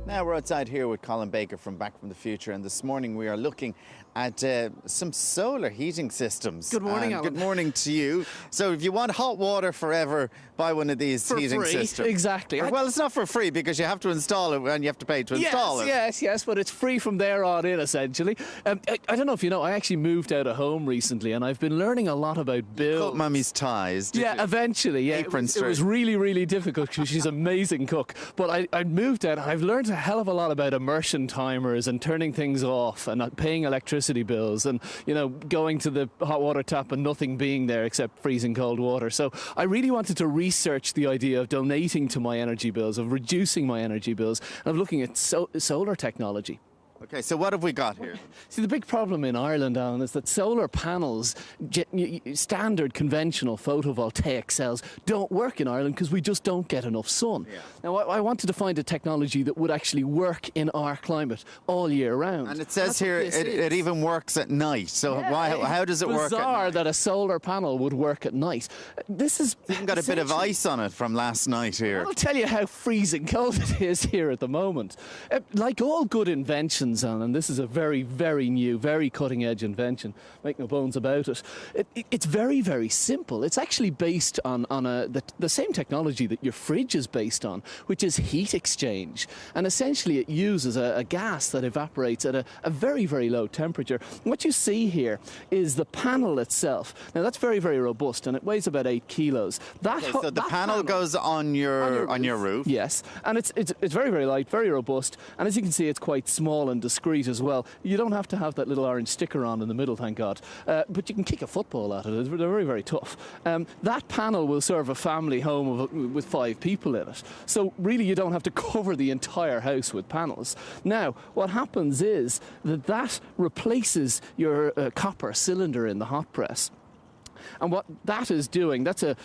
Now we're outside here with Colin Baker from Back from the Future, and this morning we are looking at some solar heating systems. Good morning, Alan. Good morning to you. So if you want hot water forever, buy one of these heating systems. Exactly. Well, it's not for free because you have to install it and you have to pay to install it. Yes, but it's free from there on in, essentially. I don't know if you know, I actually moved out of home recently, and I've been learning a lot about bills. Cut Mummy's ties, did you? Eventually, yeah. It was really, really difficult because she's an amazing cook. But I moved out, and I've learned a hell of a lot about immersion timers and turning things off and not paying electricity bills and, you know, going to the hot water tap and nothing being there except freezing cold water. So I really wanted to research the idea of donating to my energy bills, of reducing my energy bills, and of looking at solar technology. Okay, so what have we got here? See, the big problem in Ireland, Alan, is that solar panels, standard conventional photovoltaic cells, don't work in Ireland because we just don't get enough sun. Yeah. Now, I wanted to find a technology that would actually work in our climate all year round. And it says here it even works at night. So how does it work at bizarre night? that a solar panel would work at night. This is It's even got a bit of ice on it from last night here. I'll tell you how freezing cold it is here at the moment. Like all good inventions, and this is a very, very new, very cutting-edge invention, make no bones about it. It's very, very simple. It's actually based on the same technology that your fridge is based on, which is heat exchange. And essentially it uses a gas that evaporates at a very, very low temperature. What you see here is the panel itself. Now, that's very, very robust, and it weighs about 8 kilos. So the panel goes on your roof. Yes, and it's very, very light, very robust, and as you can see, it's quite small and discreet as well. You don't have to have that little orange sticker on in the middle, thank God, but you can kick a football at it. They're very, very tough. That panel will serve a family home with 5 people in it, so really you don't have to cover the entire house with panels. Now, what happens is that replaces your copper cylinder in the hot press. And what that is doing, that's a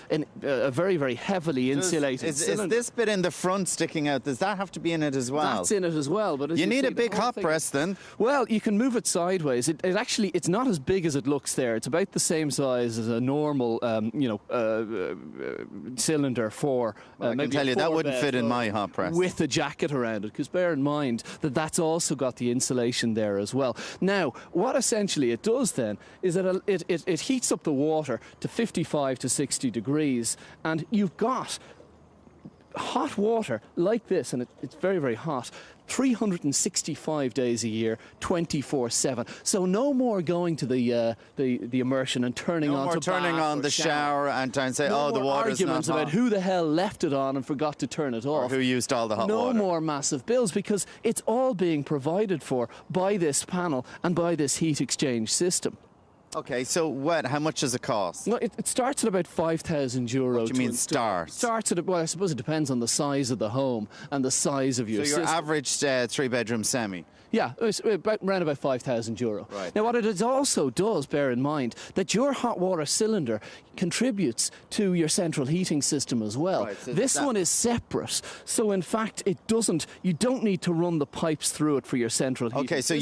very, very heavily insulated cylinder. Is this bit in the front sticking out? Does that have to be in it as well? That's in it as well. But you need a big hot press then. Well, you can move it sideways. It's not as big as it looks there. It's about the same size as a normal, cylinder for. I can tell you that wouldn't fit in my hot press. With a jacket around it, because bear in mind that that's also got the insulation there as well. Now, what essentially it does then is that it heats up the water to 55 to 60 degrees, and you've got hot water like this, and it's very, very hot, 365 days a year, 24/7. So no more going to the immersion and turning on the shower and trying to say, no the water's not arguments hot. about who the hell left it on and forgot to turn it off. Or who used all the hot water. No more massive bills, because it's all being provided for by this panel and by this heat exchange system. Okay, so how much does it cost? Well, it starts at about €5,000. What do you mean starts? Starts at, well, I suppose it depends on the size of the home and the size of your system. So your average 3-bedroom semi? Yeah, it's around about €5,000. Right. Now, what it also does, bear in mind, that your hot water cylinder contributes to your central heating system as well. Right, so this one is separate, so in fact, you don't need to run the pipes through it for your central heating system. Okay, so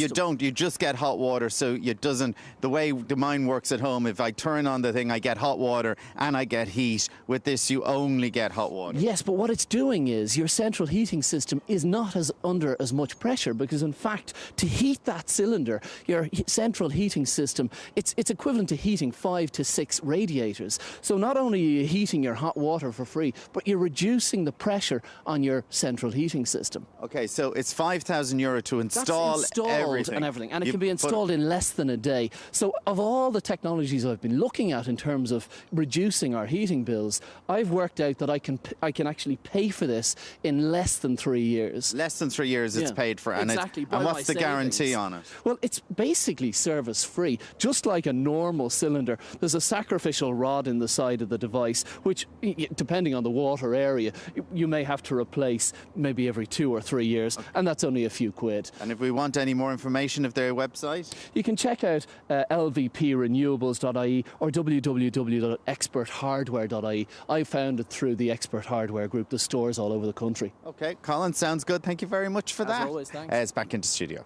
you just get hot water, so the way mine works at home, if I turn on the thing, I get hot water and I get heat. With this, you only get hot water. Yes, but what it's doing is your central heating system is not under as much pressure, because in fact, to heat that cylinder, your central heating system, it's equivalent to heating 5 to 6 radiators. So not only are you heating your hot water for free, but you're reducing the pressure on your central heating system. Okay, so it's €5,000 to install everything. And it can be installed in less than a day. So of all the technologies I've been looking at in terms of reducing our heating bills, I've worked out that I can actually pay for this in less than 3 years. Less than 3 years it's paid for. Exactly. And what's the guarantee on it? Well, it's basically service-free. Just like a normal cylinder, there's a sacrificial rod in the side of the device, which, depending on the water area, you may have to replace maybe every 2 or 3 years, and that's only a few quid. And if we want any more information of their website? You can check out lvprenewables.ie or www.experthardware.ie. I found it through the Expert Hardware Group, the stores all over the country. Okay, Colin, sounds good. Thank you very much for that. As always, thanks. It's back into studio.